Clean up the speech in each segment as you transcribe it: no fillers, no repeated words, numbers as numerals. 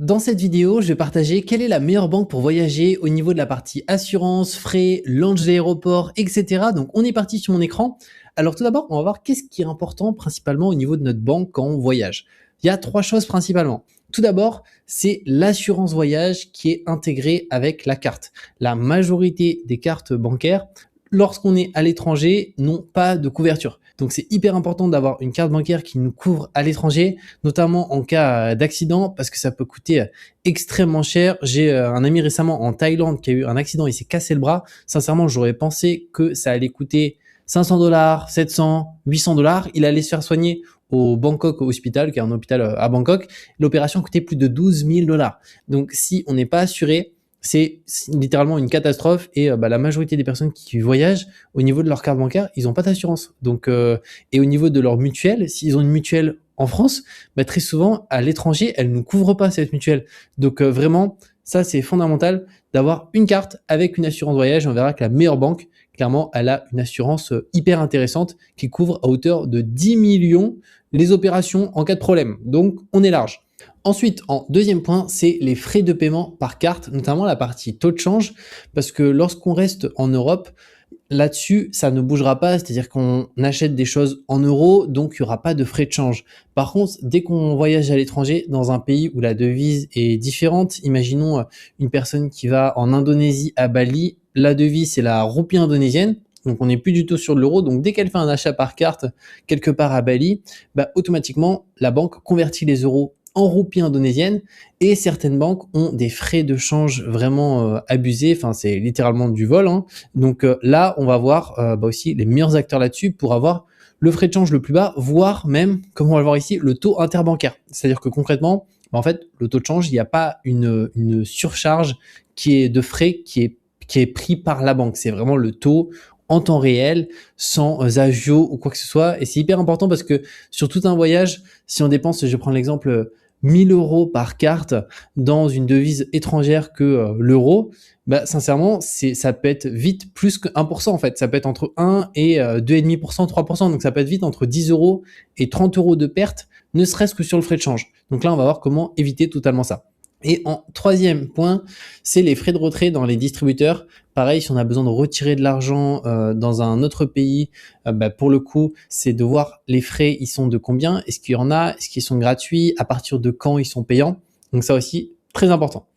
Dans cette vidéo, je vais partager quelle est la meilleure banque pour voyager au niveau de la partie assurance, frais, lounge d'aéroport, etc. Donc, on est parti sur mon écran. Alors, tout d'abord, on va voir qu'est-ce qui est important principalement au niveau de notre banque quand on voyage. Il y a trois choses principalement. Tout d'abord, c'est l'assurance voyage qui est intégrée avec la carte. La majorité des cartes bancaires, lorsqu'on est à l'étranger, n'ont pas de couverture. Donc c'est hyper important d'avoir une carte bancaire qui nous couvre à l'étranger, notamment en cas d'accident, parce que ça peut coûter extrêmement cher. J'ai un ami récemment en Thaïlande qui a eu un accident, il s'est cassé le bras. Sincèrement, j'aurais pensé que ça allait coûter 500 $, 700, 800 $. Il allait se faire soigner au Bangkok Hospital, qui est un hôpital à Bangkok. L'opération coûtait plus de 12 000 $. Donc si on n'est pas assuré, c'est littéralement une catastrophe et la majorité des personnes qui voyagent, au niveau de leur carte bancaire, ils n'ont pas d'assurance. Donc, et au niveau de leur mutuelle, s'ils ont une mutuelle en France, très souvent, à l'étranger, elle ne couvre pas cette mutuelle. Donc, vraiment, ça, c'est fondamental d'avoir une carte avec une assurance voyage. On verra que la meilleure banque, clairement, elle a une assurance hyper intéressante qui couvre à hauteur de 10 millions les opérations en cas de problème. Donc, on est large. Ensuite, en deuxième point, c'est les frais de paiement par carte, notamment la partie taux de change, parce que lorsqu'on reste en Europe, là-dessus, ça ne bougera pas, c'est-à-dire qu'on achète des choses en euros, donc il n'y aura pas de frais de change. Par contre, dès qu'on voyage à l'étranger, dans un pays où la devise est différente, imaginons une personne qui va en Indonésie à Bali, la devise c'est la roupie indonésienne, donc on n'est plus du tout sur de l'euro, donc dès qu'elle fait un achat par carte quelque part à Bali, automatiquement la banque convertit les euros en roupies indonésiennes et certaines banques ont des frais de change vraiment abusés, enfin c'est littéralement du vol, hein. Donc là on va voir aussi les meilleurs acteurs là-dessus pour avoir le frais de change le plus bas, voire même, comme on va le voir ici, le taux interbancaire. C'est-à-dire que concrètement, en fait, le taux de change, il n'y a pas une surcharge qui est de frais qui est pris par la banque. C'est vraiment le taux en temps réel, sans agio ou quoi que ce soit. Et c'est hyper important parce que sur tout un voyage, si on dépense, je vais prendre l'exemple, 1000 € par carte dans une devise étrangère que l'euro, sincèrement, ça peut être vite plus que 1% en fait. Ça peut être entre 1 et 2,5%, 3%. Donc ça peut être vite entre 10 € et 30 € de perte, ne serait-ce que sur le frais de change. Donc là, on va voir comment éviter totalement ça. Et en troisième point, c'est les frais de retrait dans les distributeurs. Pareil, si on a besoin de retirer de l'argent dans un autre pays, pour le coup, c'est de voir les frais, ils sont de combien, est-ce qu'il y en a, est-ce qu'ils sont gratuits, à partir de quand ils sont payants. Donc ça aussi, très important.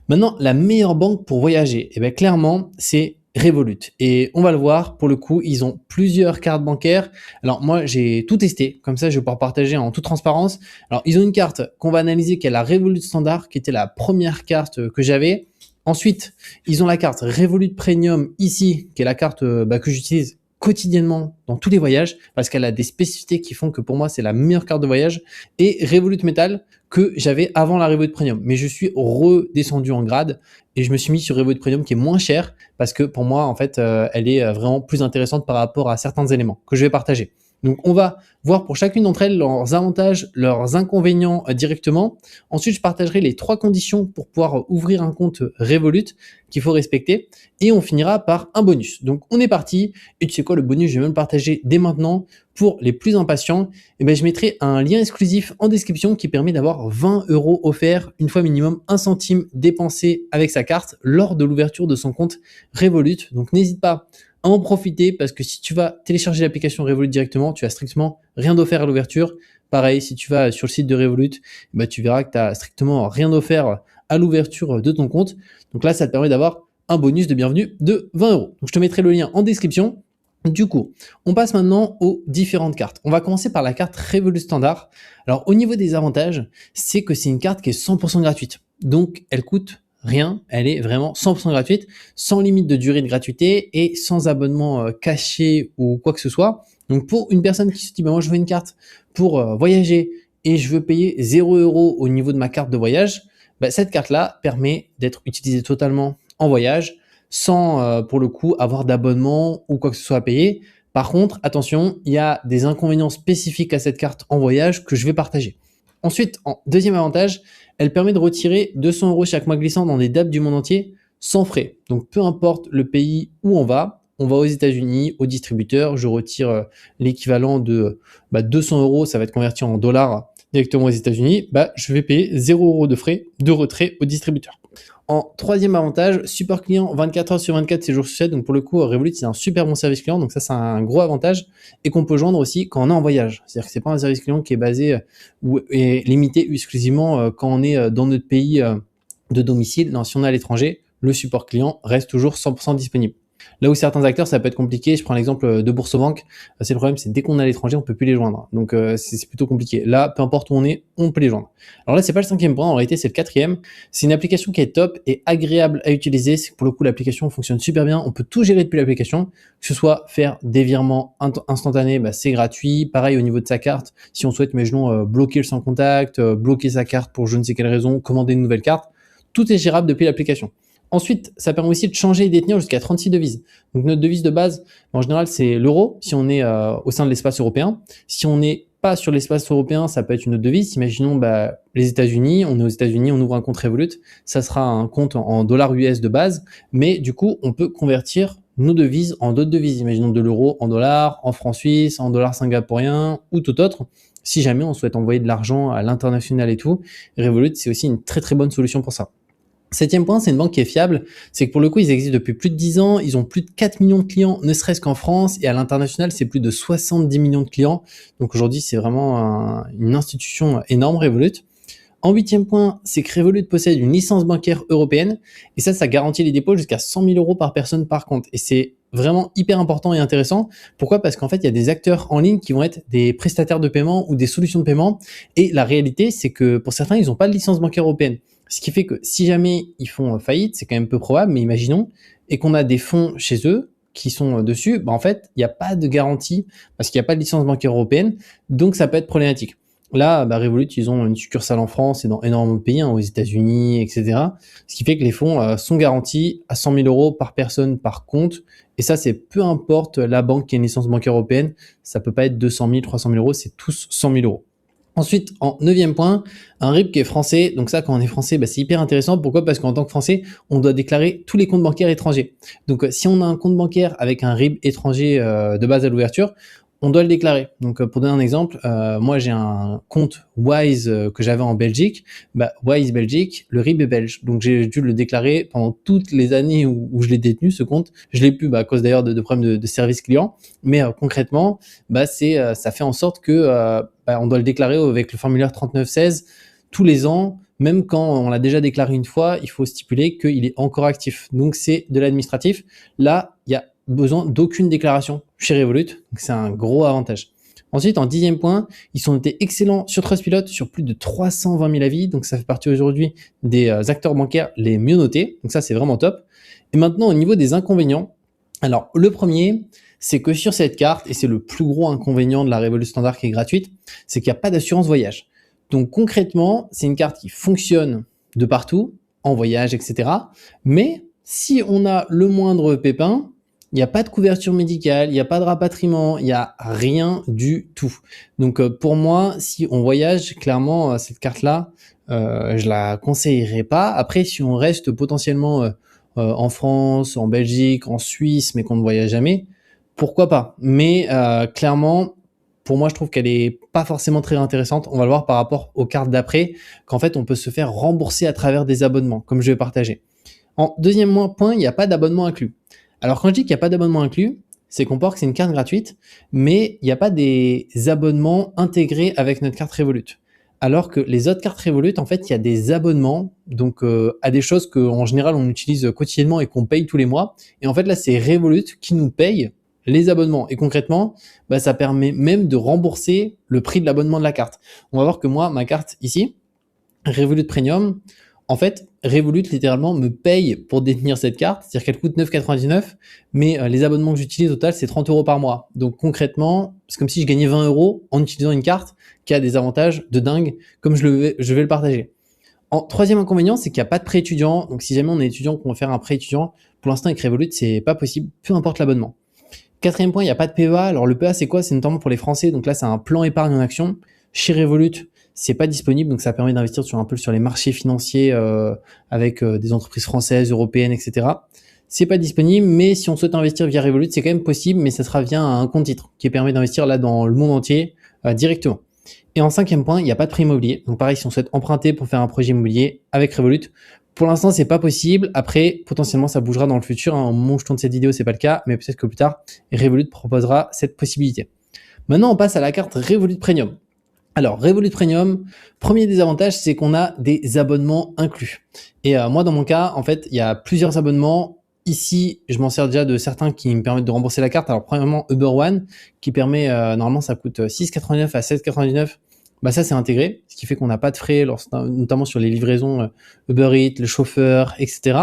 Maintenant, la meilleure banque pour voyager, clairement, c'est Revolut. Et on va le voir, pour le coup, ils ont plusieurs cartes bancaires. Alors moi, j'ai tout testé, comme ça je vais pouvoir partager en toute transparence. Alors ils ont une carte qu'on va analyser qui est la Revolut Standard, qui était la première carte que j'avais. Ensuite, ils ont la carte Revolut Premium ici, qui est la carte que j'utilise quotidiennement dans tous les voyages, parce qu'elle a des spécificités qui font que pour moi c'est la meilleure carte de voyage, et Revolut Metal que j'avais avant la Revolut Premium. Mais je suis redescendu en grade et je me suis mis sur Revolut Premium qui est moins cher parce que pour moi en fait elle est vraiment plus intéressante par rapport à certains éléments que je vais partager. Donc on va voir pour chacune d'entre elles leurs avantages, leurs inconvénients directement. Ensuite, je partagerai les 3 conditions pour pouvoir ouvrir un compte Revolut qu'il faut respecter. Et on finira par un bonus. Donc on est parti. Et tu sais quoi, le bonus, je vais même le partager dès maintenant. Pour les plus impatients, je mettrai un lien exclusif en description qui permet d'avoir 20 € offerts une fois minimum 1 centime dépensé avec sa carte lors de l'ouverture de son compte Revolut. Donc n'hésite pas à en profiter parce que si tu vas télécharger l'application Revolut directement, tu as strictement rien d'offert à l'ouverture. Pareil, si tu vas sur le site de Revolut, tu verras que tu as strictement rien d'offert à l'ouverture de ton compte. Donc là, ça te permet d'avoir un bonus de bienvenue de 20 €. Donc je te mettrai le lien en description. Du coup, on passe maintenant aux différentes cartes. On va commencer par la carte Revolut Standard. Alors au niveau des avantages, c'est que c'est une carte qui est 100% gratuite. Donc elle coûte rien, elle est vraiment 100% gratuite, sans limite de durée de gratuité et sans abonnement caché ou quoi que ce soit. Donc pour une personne qui se dit moi je veux une carte pour voyager et je veux payer 0 € au niveau de ma carte de voyage, cette carte-là permet d'être utilisée totalement en voyage sans pour le coup avoir d'abonnement ou quoi que ce soit à payer. Par contre, attention, il y a des inconvénients spécifiques à cette carte en voyage que je vais partager. Ensuite, en deuxième avantage, elle permet de retirer 200 € chaque mois glissant dans des DAB du monde entier sans frais. Donc peu importe le pays où on va aux États-Unis, au distributeur, je retire l'équivalent de 200 €, ça va être converti en dollars directement aux États-Unis, bah, je vais payer 0 € de frais de retrait au distributeur. En troisième avantage, support client 24 heures sur 24, 7 jours sur 7. Donc pour le coup, Revolut, c'est un super bon service client. Donc ça, c'est un gros avantage et qu'on peut joindre aussi quand on est en voyage. C'est-à-dire que c'est pas un service client qui est basé ou est limité exclusivement quand on est dans notre pays de domicile. Non, si on est à l'étranger, le support client reste toujours 100% disponible. Là où certains acteurs, ça peut être compliqué. Je prends l'exemple de Boursorama. C'est le problème, c'est dès qu'on est à l'étranger, on peut plus les joindre. Donc c'est plutôt compliqué. Là, peu importe où on peut les joindre. Alors là, c'est pas le cinquième point. En réalité, c'est le quatrième. C'est une application qui est top et agréable à utiliser. C'est que pour le coup, l'application fonctionne super bien. On peut tout gérer depuis l'application. Que ce soit faire des virements instantanés, bah, c'est gratuit. Pareil au niveau de sa carte. Si on souhaite, imaginons, bloquer le sans contact, bloquer sa carte pour je ne sais quelle raison, commander une nouvelle carte, tout est gérable depuis l'application. Ensuite, ça permet aussi de changer et détenir jusqu'à 36 devises. Donc notre devise de base, en général, c'est l'euro si on est au sein de l'espace européen. Si on n'est pas sur l'espace européen, ça peut être une autre devise. Imaginons les États-Unis, on est aux États-Unis, on ouvre un compte Revolut, ça sera un compte en dollars US de base, mais du coup, on peut convertir nos devises en d'autres devises. Imaginons de l'euro en dollars, en francs suisses, en dollars singapouriens ou tout autre. Si jamais on souhaite envoyer de l'argent à l'international et tout, Revolut, c'est aussi une très très bonne solution pour ça. Septième point, c'est une banque qui est fiable. C'est que pour le coup, ils existent depuis plus de 10 ans. Ils ont plus de 4 millions de clients, ne serait-ce qu'en France. Et à l'international, c'est plus de 70 millions de clients. Donc aujourd'hui, c'est vraiment une institution énorme, Revolut. En huitième point, c'est que Revolut possède une licence bancaire européenne. Et ça garantit les dépôts jusqu'à 100 000 € par personne par compte. Et c'est vraiment hyper important et intéressant. Pourquoi ? Parce qu'en fait, il y a des acteurs en ligne qui vont être des prestataires de paiement ou des solutions de paiement. Et la réalité, c'est que pour certains, ils n'ont pas de licence bancaire européenne. Ce qui fait que si jamais ils font faillite, c'est quand même peu probable, mais imaginons, et qu'on a des fonds chez eux qui sont dessus, en fait, il n'y a pas de garantie parce qu'il n'y a pas de licence bancaire européenne, donc ça peut être problématique. Là, Revolut, ils ont une succursale en France et dans énormément de pays, aux États-Unis, etc. Ce qui fait que les fonds sont garantis à 100 000 € par personne par compte. Et ça, c'est peu importe la banque qui a une licence bancaire européenne, ça peut pas être 200 000, 300 000 €, c'est tous 100 000 €. Ensuite, en neuvième point, un RIB qui est français. Donc ça, quand on est français, c'est hyper intéressant. Pourquoi ? Parce qu'en tant que français, on doit déclarer tous les comptes bancaires étrangers. Donc si on a un compte bancaire avec un RIB étranger de base à l'ouverture, on doit le déclarer. Donc pour donner un exemple, moi j'ai un compte Wise que j'avais en Belgique. Wise Belgique, le RIB est belge. Donc j'ai dû le déclarer pendant toutes les années où je l'ai détenu, ce compte. Je l'ai plus à cause d'ailleurs de problèmes de service client. Mais concrètement, ça fait en sorte que on doit le déclarer avec le formulaire 3916 tous les ans. Même quand on l'a déjà déclaré une fois, il faut stipuler qu'il est encore actif. Donc c'est de l'administratif. Là, il y a besoin d'aucune déclaration chez Revolut. Donc c'est un gros avantage. Ensuite, en 10e point, ils ont été excellents sur Trustpilot, sur plus de 320 000 avis. Donc ça fait partie aujourd'hui des acteurs bancaires les mieux notés. Donc ça, c'est vraiment top. Et maintenant, au niveau des inconvénients, alors le premier, c'est que sur cette carte, et c'est le plus gros inconvénient de la Revolut Standard qui est gratuite, c'est qu'il n'y a pas d'assurance voyage. Donc concrètement, c'est une carte qui fonctionne de partout, en voyage, etc. Mais si on a le moindre pépin, il n'y a pas de couverture médicale, il n'y a pas de rapatriement, il n'y a rien du tout. Donc pour moi, si on voyage, clairement, cette carte-là, je la conseillerais pas. Après, si on reste potentiellement en France, en Belgique, en Suisse, mais qu'on ne voyage jamais, pourquoi pas ? Mais clairement, pour moi, je trouve qu'elle est pas forcément très intéressante. On va le voir par rapport aux cartes d'après, qu'en fait, on peut se faire rembourser à travers des abonnements, comme je vais partager. En deuxième point, il n'y a pas d'abonnement inclus. Alors quand je dis qu'il n'y a pas d'abonnement inclus, c'est qu'on pense que c'est une carte gratuite, mais il n'y a pas des abonnements intégrés avec notre carte Revolut. Alors que les autres cartes Revolut, en fait, il y a des abonnements donc à des choses qu'en général on utilise quotidiennement et qu'on paye tous les mois. Et en fait là, c'est Revolut qui nous paye les abonnements. Et concrètement, ça permet même de rembourser le prix de l'abonnement de la carte. On va voir que moi, ma carte ici, Revolut Premium, en fait, Revolut littéralement me paye pour détenir cette carte, c'est-à-dire qu'elle coûte 9,99, mais les abonnements que j'utilise au total, c'est 30 € par mois. Donc concrètement, c'est comme si je gagnais 20 € en utilisant une carte qui a des avantages de dingue, comme je vais le partager. En troisième inconvénient, c'est qu'il n'y a pas de prêt étudiant. Donc si jamais on est étudiant, qu'on veut faire un prêt étudiant, pour l'instant avec Revolut, c'est pas possible, peu importe l'abonnement. Quatrième point, il n'y a pas de PEA. Alors le PEA, c'est quoi ? C'est notamment pour les Français. Donc là, c'est un plan épargne en action. Chez Revolut, c'est pas disponible, donc ça permet d'investir sur les marchés financiers avec des entreprises françaises, européennes, etc. C'est pas disponible, mais si on souhaite investir via Revolut, c'est quand même possible, mais ça sera via un compte titre qui permet d'investir là dans le monde entier directement. Et en cinquième point, il n'y a pas de prêt immobilier. Donc pareil, si on souhaite emprunter pour faire un projet immobilier avec Revolut, pour l'instant, c'est pas possible. Après, potentiellement, ça bougera dans le futur. Au moment où je tourne cette vidéo, c'est pas le cas, mais peut-être que plus tard, Revolut proposera cette possibilité. Maintenant, on passe à la carte Revolut Premium. Alors, Revolut Premium, premier désavantage, c'est qu'on a des abonnements inclus. Et moi, dans mon cas, en fait, il y a plusieurs abonnements. Ici, je m'en sers déjà de certains qui me permettent de rembourser la carte. Alors, premièrement, Uber One, qui permet, normalement, ça coûte 6,99 à 7,99. Bah ça, c'est intégré, ce qui fait qu'on n'a pas de frais, notamment sur les livraisons Uber Eats, le chauffeur, etc.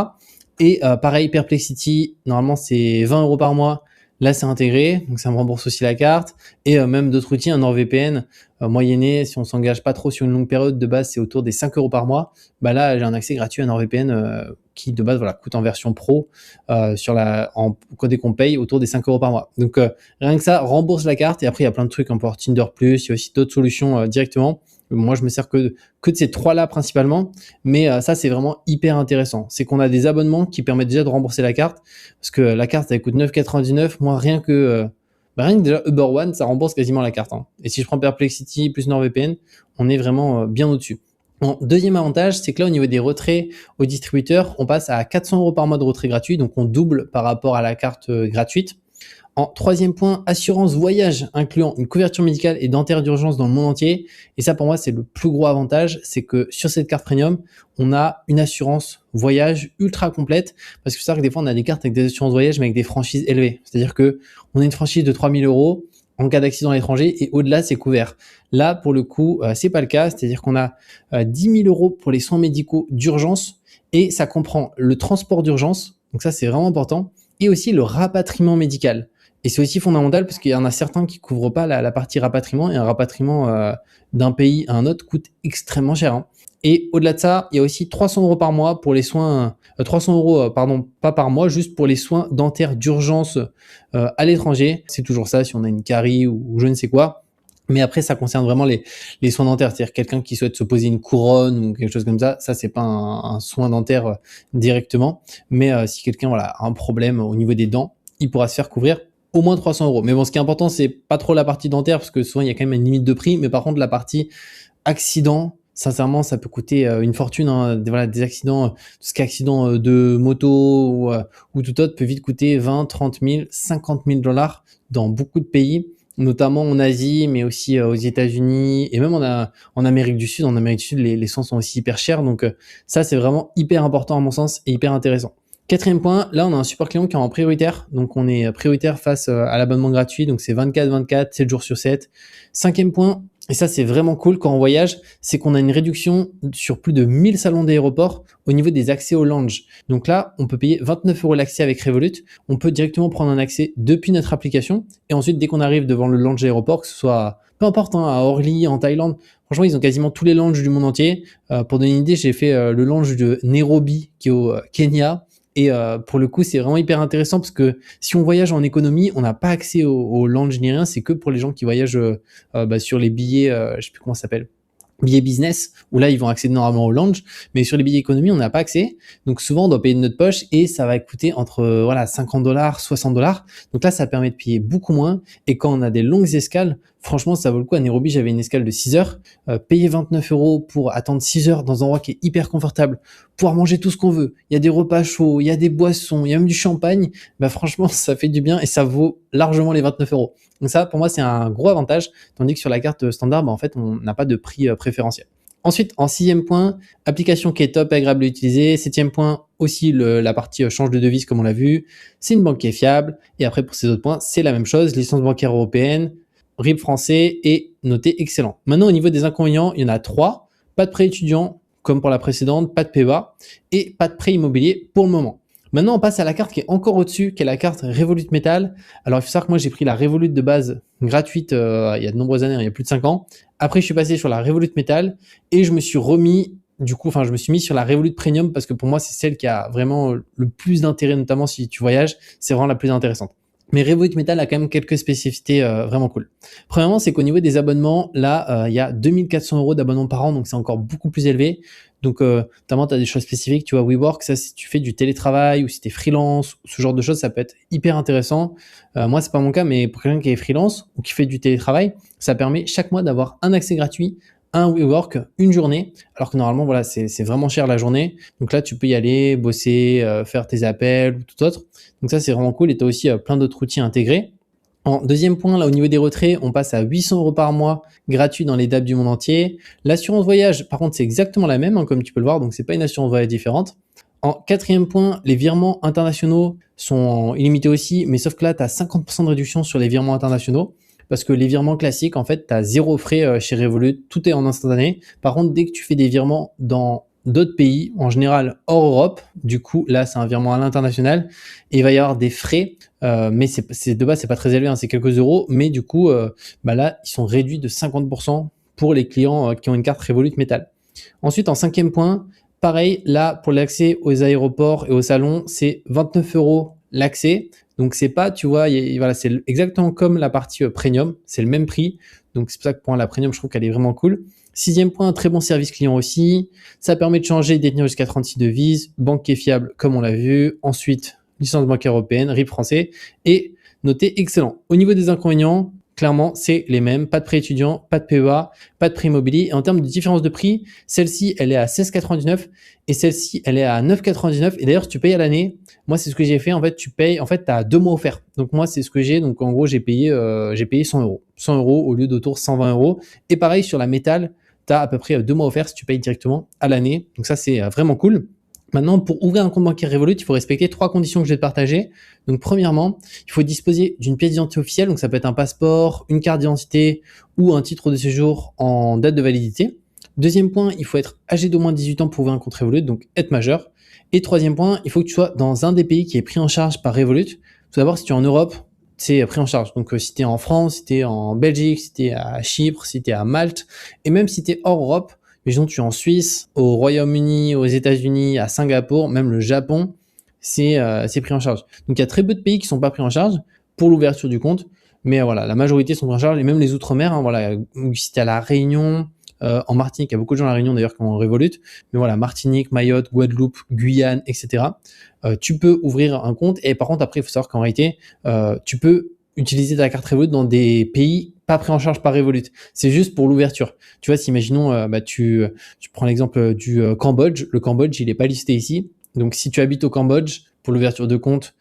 Et pareil, Perplexity, normalement, c'est 20 € par mois. Là, c'est intégré, donc ça me rembourse aussi la carte. Et même d'autres outils, un NordVPN, moyenné, si on s'engage pas trop sur une longue période, de base, c'est autour des 5 € par mois. Bah là, j'ai un accès gratuit à NordVPN qui, de base, voilà, coûte en version pro dès qu'on paye autour des 5 € par mois. Donc, rien que ça, rembourse la carte. Et après, il y a plein de trucs, hein, pour Tinder+, il y a aussi d'autres solutions directement. Moi, je me sers que de ces trois-là principalement, mais ça, c'est vraiment hyper intéressant. C'est qu'on a des abonnements qui permettent déjà de rembourser la carte, parce que la carte, elle coûte 9,99. Moi, rien que déjà Uber One, ça rembourse quasiment la carte, hein. Et si je prends Perplexity plus NordVPN, on est vraiment bien au-dessus. Bon, deuxième avantage, c'est que là, au niveau des retraits au distributeur, on passe à 400 € par mois de retrait gratuit, donc on double par rapport à la carte gratuite. En troisième point, assurance voyage incluant une couverture médicale et dentaire d'urgence dans le monde entier. Et ça, pour moi, c'est le plus gros avantage, c'est que sur cette carte premium, on a une assurance voyage ultra complète. Parce que c'est vrai que des fois, on a des cartes avec des assurances voyage, mais avec des franchises élevées. C'est-à-dire que on a une franchise de 3 000 € en cas d'accident à l'étranger et au-delà, c'est couvert. Là, pour le coup, c'est pas le cas. C'est-à-dire qu'on a 10 000 € pour les soins médicaux d'urgence et ça comprend le transport d'urgence. Donc ça, c'est vraiment important. Et aussi le rapatriement médical. Et c'est aussi fondamental parce qu'il y en a certains qui couvrent pas la partie rapatriement et un rapatriement d'un pays à un autre coûte extrêmement cher, hein. Et au-delà de ça, il y a aussi 300 € par mois pour les soins, 300 €, pardon, pas par mois, juste pour les soins dentaires d'urgence à l'étranger. C'est toujours ça si on a une carie ou je ne sais quoi. Mais après, ça concerne vraiment les soins dentaires, c'est-à-dire quelqu'un qui souhaite se poser une couronne ou quelque chose comme ça, c'est pas un soin dentaire directement. Mais si quelqu'un a un problème au niveau des dents, il pourra se faire couvrir au moins 300 €. Mais bon, ce qui est important, c'est pas trop la partie dentaire parce que souvent il y a quand même une limite de prix. Mais par contre, la partie accident, sincèrement, ça peut coûter une fortune, hein. Des accidents, tout ce qui est accident de moto ou tout autre peut vite coûter 20, 30 000, 50 000 $ dans beaucoup de pays, notamment en Asie, mais aussi aux États-Unis et même en Amérique du Sud. En Amérique du Sud, les soins sont aussi hyper chers. Donc ça, c'est vraiment hyper important à mon sens et hyper intéressant. Quatrième point, là on a un support client qui est en prioritaire, donc on est prioritaire face à l'abonnement gratuit, donc c'est 24/24, 7 jours sur 7. Cinquième point, et ça c'est vraiment cool quand on voyage, c'est qu'on a une réduction sur plus de 1000 salons d'aéroport au niveau des accès au lounge. Donc là, on peut payer 29 € l'accès avec Revolut, on peut directement prendre un accès depuis notre application, et ensuite dès qu'on arrive devant le lounge d'aéroport, que ce soit, peu importe, hein, à Orly, en Thaïlande, franchement ils ont quasiment tous les lounges du monde entier. Pour donner une idée, j'ai fait le lounge de Nairobi qui est au Kenya. Et pour le coup, c'est vraiment hyper intéressant parce que si on voyage en économie, on n'a pas accès au lounge ni rien. C'est que pour les gens qui voyagent sur les billets, je sais plus comment ça s'appelle, billets business, où là, ils vont accéder normalement au lounge. Mais sur les billets économie, on n'a pas accès. Donc souvent, on doit payer de notre poche et ça va coûter entre 50 $, 60 $. Donc là, ça permet de payer beaucoup moins. Et quand on a des longues escales, franchement, ça vaut le coup. À Nairobi, j'avais une escale de 6 heures. Payer 29 € pour attendre 6 heures dans un endroit qui est hyper confortable, pouvoir manger tout ce qu'on veut. Il y a des repas chauds, il y a des boissons, il y a même du champagne. Bah franchement, ça fait du bien et ça vaut largement les 29 €. Donc ça, pour moi, c'est un gros avantage. Tandis que sur la carte standard, en fait, on n'a pas de prix préférentiel. Ensuite, en sixième point, application qui est top et agréable à utiliser. Septième point, aussi la partie change de devise comme on l'a vu. C'est une banque qui est fiable. Et après, pour ces autres points, c'est la même chose. Licence bancaire européenne, RIB français et noté excellent. Maintenant, au niveau des inconvénients, il y en a 3. Pas de prêt étudiant, comme pour la précédente, pas de PEA et pas de prêt immobilier pour le moment. Maintenant, on passe à la carte qui est encore au-dessus, qui est la carte Revolut Metal. Alors, il faut savoir que moi, j'ai pris la Revolut de base gratuite il y a de nombreuses années, il y a plus de 5 ans. Après, je suis passé sur la Revolut Metal et je me suis mis sur la Revolut Premium parce que pour moi, c'est celle qui a vraiment le plus d'intérêt, notamment si tu voyages. C'est vraiment la plus intéressante. Mais Revolut Metal a quand même quelques spécificités vraiment cool. Premièrement, c'est qu'au niveau des abonnements, là, il y a 2400 € d'abonnement par an, donc c'est encore beaucoup plus élevé. Donc, notamment, tu as des choses spécifiques, tu vois, WeWork, ça, si tu fais du télétravail ou si tu es freelance, ce genre de choses, ça peut être hyper intéressant. Moi, c'est pas mon cas, mais pour quelqu'un qui est freelance ou qui fait du télétravail, ça permet chaque mois d'avoir un accès gratuit à un WeWork, une journée, alors que normalement, voilà, c'est vraiment cher la journée. Donc là, tu peux y aller, bosser, faire tes appels ou tout autre. Donc ça, c'est vraiment cool. Et tu as aussi plein d'autres outils intégrés. En deuxième point, là, au niveau des retraits, on passe à 800 € par mois gratuit dans les DAB du monde entier. L'assurance voyage, par contre, c'est exactement la même, hein, comme tu peux le voir, donc c'est pas une assurance voyage différente. En quatrième point, les virements internationaux sont illimités aussi, mais sauf que là, tu as 50% de réduction sur les virements internationaux, parce que les virements classiques, en fait, tu as zéro frais chez Revolut, tout est en instantané. Par contre, dès que tu fais des virements dans d'autres pays, en général hors Europe, du coup, là, c'est un virement à l'international, et il va y avoir des frais, mais de base, c'est pas très élevé, hein, c'est quelques euros, mais du coup, là, ils sont réduits de 50% pour les clients qui ont une carte Revolut Métal. Ensuite, en cinquième point, pareil, là, pour l'accès aux aéroports et aux salons, c'est 29 € l'accès. Donc, c'est pas, tu vois, voilà, c'est exactement comme la partie premium, c'est le même prix. Donc, c'est pour ça que pour la premium, je trouve qu'elle est vraiment cool. Sixième point, un très bon service client aussi. Ça permet de changer et de détenir jusqu'à 36 devises. Banque qui est fiable, comme on l'a vu. Ensuite, licence bancaire européenne, RIB français. Et noté excellent. Au niveau des inconvénients, clairement, c'est les mêmes. Pas de prêt étudiant, pas de PEA, pas de prêt immobilier. Et en termes de différence de prix, celle-ci, elle est à 16,99 et celle-ci, elle est à 9,99. Et d'ailleurs, si tu payes à l'année, moi, c'est ce que j'ai fait. En fait, tu payes, en fait, tu as 2 mois offerts. Donc, moi, c'est ce que j'ai. Donc, en gros, j'ai payé 100 €. 100 € au lieu d'autour 120 €. Et pareil, sur la métal, tu as à peu près 2 mois offerts si tu payes directement à l'année. Donc, ça, c'est vraiment cool. Maintenant, pour ouvrir un compte bancaire Revolut, il faut respecter 3 conditions que je vais te partager. Donc, premièrement, il faut disposer d'une pièce d'identité officielle. Donc, ça peut être un passeport, une carte d'identité ou un titre de séjour en date de validité. Deuxième point, il faut être âgé d'au moins 18 ans pour ouvrir un compte Revolut, donc être majeur. Et troisième point, il faut que tu sois dans un des pays qui est pris en charge par Revolut. Tout d'abord, si tu es en Europe, c'est pris en charge. Donc, si tu es en France, si tu es en Belgique, si tu es à Chypre, si tu es à Malte, et même si tu es hors Europe, disons tu es en Suisse, au Royaume-Uni, aux États-Unis, à Singapour, même le Japon, c'est pris en charge. Donc, il y a très peu de pays qui sont pas pris en charge pour l'ouverture du compte. Mais voilà, la majorité sont pris en charge, et même les Outre-mer, hein, voilà, si tu es à La Réunion, en Martinique, il y a beaucoup de gens à La Réunion d'ailleurs qui ont Revolut, mais voilà, Martinique, Mayotte, Guadeloupe, Guyane, etc. Tu peux ouvrir un compte, et par contre, après, il faut savoir qu'en réalité, tu peux utiliser ta carte Revolut dans des pays pas pris en charge par Revolut. C'est juste pour l'ouverture. Tu vois, si imaginons, tu prends l'exemple du Cambodge. Le Cambodge, il n'est pas listé ici. Donc, si tu habites au Cambodge, pour l'ouverture de compte,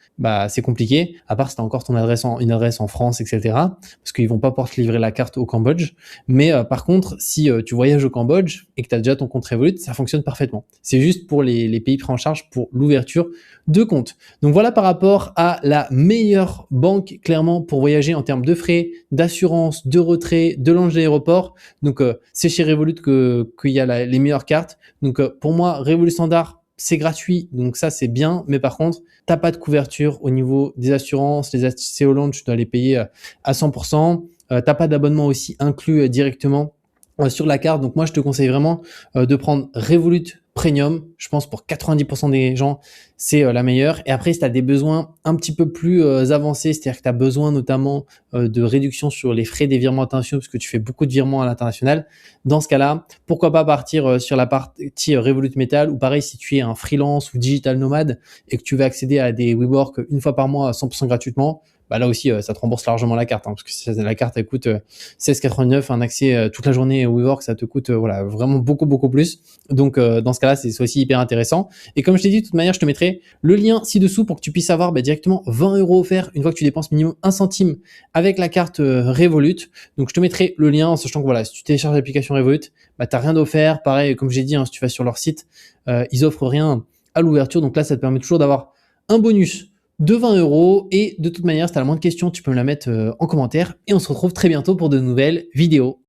c'est compliqué, à part si tu as encore une adresse en France, etc. Parce qu'ils vont pas pouvoir te livrer la carte au Cambodge. Mais par contre, si tu voyages au Cambodge et que tu as déjà ton compte Revolut, ça fonctionne parfaitement. C'est juste pour les pays pris en charge pour l'ouverture de compte. Donc voilà par rapport à la meilleure banque, clairement, pour voyager en termes de frais, d'assurance, de retrait, de lounge d'aéroport. Donc c'est chez Revolut qu'il y a les meilleures cartes. Donc pour moi, Revolut Standard, c'est gratuit, donc ça c'est bien, mais par contre, t'as pas de couverture au niveau des assurances, les accès au lounge, tu dois les payer à 100%, t'as pas d'abonnement aussi inclus directement sur la carte. Donc moi, je te conseille vraiment de prendre Revolut Premium. Je pense pour 90% des gens, c'est la meilleure. Et après, si tu as des besoins un petit peu plus avancés, c'est-à-dire que tu as besoin notamment de réduction sur les frais des virements internationaux, parce que tu fais beaucoup de virements à l'international, dans ce cas-là, pourquoi pas partir sur la partie Revolut Metal, ou pareil, si tu es un freelance ou digital nomade et que tu veux accéder à des WeWork une fois par mois à 100% gratuitement, là aussi, ça te rembourse largement la carte, hein, parce que la carte, elle coûte 16,89, un accès toute la journée au WeWork, ça te coûte vraiment beaucoup, beaucoup plus. Donc, dans ce cas-là, c'est aussi hyper intéressant. Et comme je t'ai dit, de toute manière, je te mettrai le lien ci-dessous pour que tu puisses avoir directement 20 € offerts une fois que tu dépenses minimum 1 centime avec la carte Revolut. Donc, je te mettrai le lien en sachant que voilà, si tu télécharges l'application Revolut, t'as rien d'offert. Pareil, comme j'ai dit, hein, si tu vas sur leur site, ils offrent rien à l'ouverture. Donc là, ça te permet toujours d'avoir un bonus de 20 €. Et de toute manière, si tu as la moindre question, tu peux me la mettre en commentaire. Et on se retrouve très bientôt pour de nouvelles vidéos.